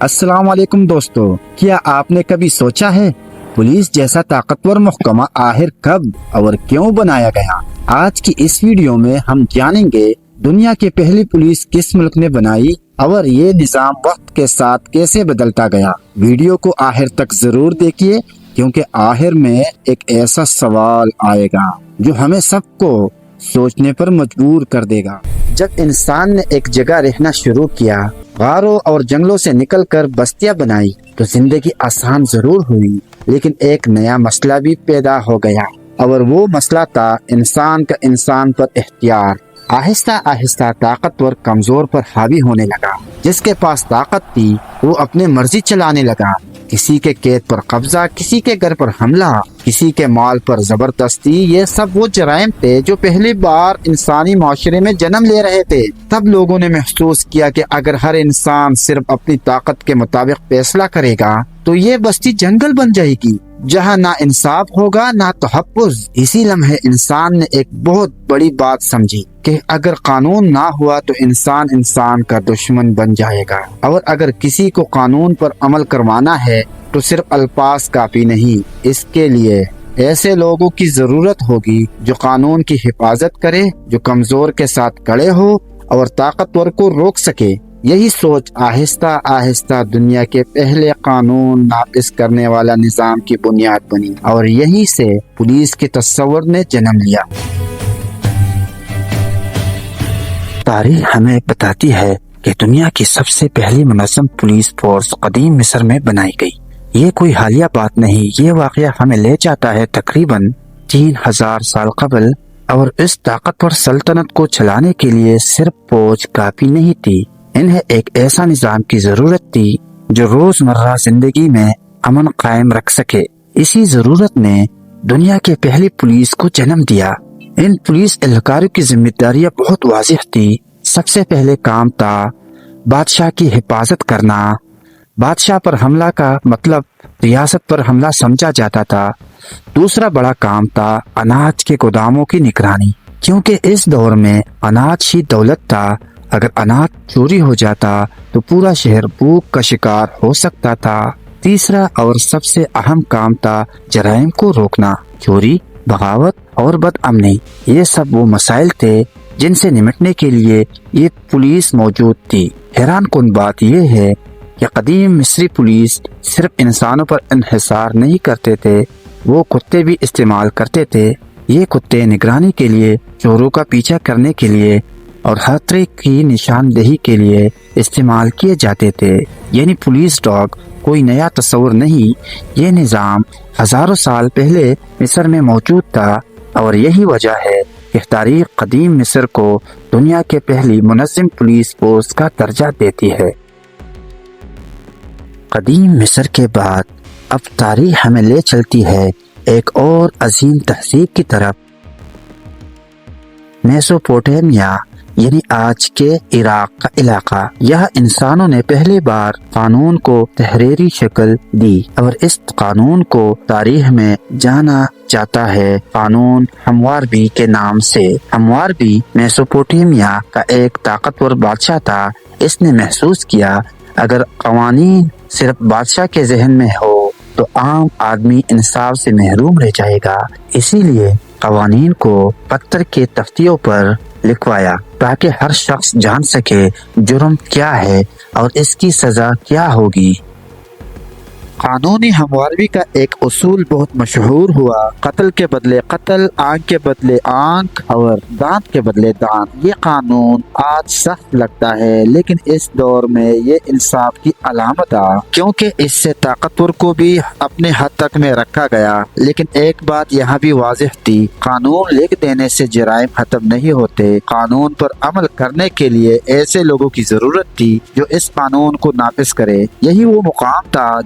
السلام علیکم دوستو، کیا آپ نے کبھی سوچا ہے پولیس جیسا طاقتور محکمہ آخر کب اور کیوں بنایا گیا؟ آج کی اس ویڈیو میں ہم جانیں گے دنیا کی پہلی پولیس کس ملک نے بنائی اور یہ نظام وقت کے ساتھ کیسے بدلتا گیا۔ ویڈیو کو آخر تک ضرور دیکھیے کیونکہ آخر میں ایک ایسا سوال آئے گا جو ہمیں سب کو سوچنے پر مجبور کر دے گا۔ جب انسان نے ایک جگہ رہنا شروع کیا، غاروں اور جنگلوں سے نکل کر بستیاں بنائی، تو زندگی آسان ضرور ہوئی، لیکن ایک نیا مسئلہ بھی پیدا ہو گیا، اور وہ مسئلہ تھا انسان کا انسان پر اختیار۔ آہستہ آہستہ طاقتور کمزور پر حاوی ہونے لگا۔ جس کے پاس طاقت تھی وہ اپنے مرضی چلانے لگا، کسی کے قید پر قبضہ، کسی کے گھر پر حملہ، کسی کے مال پر زبردستی۔ یہ سب وہ جرائم تھے جو پہلی بار انسانی معاشرے میں جنم لے رہے تھے۔ تب لوگوں نے محسوس کیا کہ اگر ہر انسان صرف اپنی طاقت کے مطابق فیصلہ کرے گا تو یہ بستی جنگل بن جائے گی، جہاں نہ انصاف ہوگا نہ تحفظ۔ اسی لمحے انسان نے ایک بہت بڑی بات سمجھی کہ اگر قانون نہ ہوا تو انسان کا دشمن بن جائے گا، اور اگر کسی کو قانون پر عمل کروانا ہے تو صرف الفاظ کافی نہیں، اس کے لیے ایسے لوگوں کی ضرورت ہوگی جو قانون کی حفاظت کرے، جو کمزور کے ساتھ کھڑے ہو اور طاقتور کو روک سکے۔ یہی سوچ آہستہ آہستہ دنیا کے پہلے قانون نافذ کرنے والا نظام کی بنیاد بنی، اور یہیں سے پولیس کے تصور نے جنم لیا۔ تاریخ ہمیں بتاتی ہے کہ دنیا کی سب سے پہلی منظم پولیس فورس قدیم مصر میں بنائی گئی۔ یہ کوئی حالیہ بات نہیں، یہ واقعہ ہمیں لے جاتا ہے تقریباً 3000 سال قبل، اور اس طاقتور سلطنت کو چلانے کے لیے صرف فوج کافی نہیں تھی، انہیں ایک ایسا نظام کی ضرورت تھی جو روزمرہ زندگی میں امن قائم رکھ سکے۔ اسی ضرورت نے دنیا کے پہلی پولیس کو جنم دیا۔ ان پولیس اہلکاروں کی ذمہ داریاں بہت واضح تھی۔ سب سے پہلے کام تھا بادشاہ کی حفاظت کرنا۔ بادشاہ پر حملہ کا مطلب ریاست پر حملہ سمجھا جاتا تھا۔ دوسرا بڑا کام تھا اناج کے گوداموں کی نگرانی، کیونکہ اس دور میں اناج ہی دولت تھا۔ اگر اناج چوری ہو جاتا تو پورا شہر بھوک کا شکار ہو سکتا تھا۔ تیسرا اور سب سے اہم کام تھا جرائم کو روکنا، چوری، بغاوت اور بد امنی۔ یہ سب وہ مسائل تھے جن سے نمٹنے کے لیے یہ پولیس موجود تھی۔ حیران کن بات یہ ہے کہ قدیم مصری پولیس صرف انسانوں پر انحصار نہیں کرتے تھے، وہ کتے بھی استعمال کرتے تھے۔ یہ کتے نگرانی کے لیے، چوروں کا پیچھا کرنے کے لیے اور خطرے کی نشاندہی کے لیے استعمال کیے جاتے تھے۔ یعنی پولیس ڈاگ کوئی نیا تصور نہیں، یہ نظام ہزاروں سال پہلے مصر میں موجود تھا، اور یہی وجہ ہے کہ تاریخ قدیم مصر کو دنیا کے پہلی منظم پولیس فورس کا درجہ دیتی ہے۔ قدیم مصر کے بعد اب تاریخ ہمیں لے چلتی ہے ایک اور عظیم تہذیب کی طرف، میسوپوٹیمیا، یعنی آج کے عراق کا علاقہ۔ یہاں انسانوں نے پہلی بار قانون کو تحریری شکل دی، اور اس قانون کو تاریخ میں جانا جاتا ہے قانون حموربی کے نام سے۔ حموربی میسوپوٹیمیا کا ایک طاقتور بادشاہ تھا۔ اس نے محسوس کیا اگر قوانین صرف بادشاہ کے ذہن میں ہو تو عام آدمی انصاف سے محروم رہ جائے گا۔ اسی لیے قوانین کو پتھر کے تختیوں پر لکھوایا تاکہ ہر شخص جان سکے جرم کیا ہے اور اس کی سزا کیا ہوگی۔ قانونی حموربی کا ایک اصول بہت مشہور ہوا، قتل کے بدلے قتل، آنکھ کے بدلے آنکھ اور دانت کے بدلے دانت۔ یہ قانون آج سخت لگتا ہے، لیکن اس دور میں یہ انصاف کی علامت تھا، کیونکہ اس سے طاقتور کو بھی اپنے حد تک میں رکھا گیا۔ لیکن ایک بات یہاں بھی واضح تھی، قانون لکھ دینے سے جرائم ختم نہیں ہوتے۔ قانون پر عمل کرنے کے لیے ایسے لوگوں کی ضرورت تھی جو اس قانون کو نافذ کرے۔ یہی وہ مقام تھا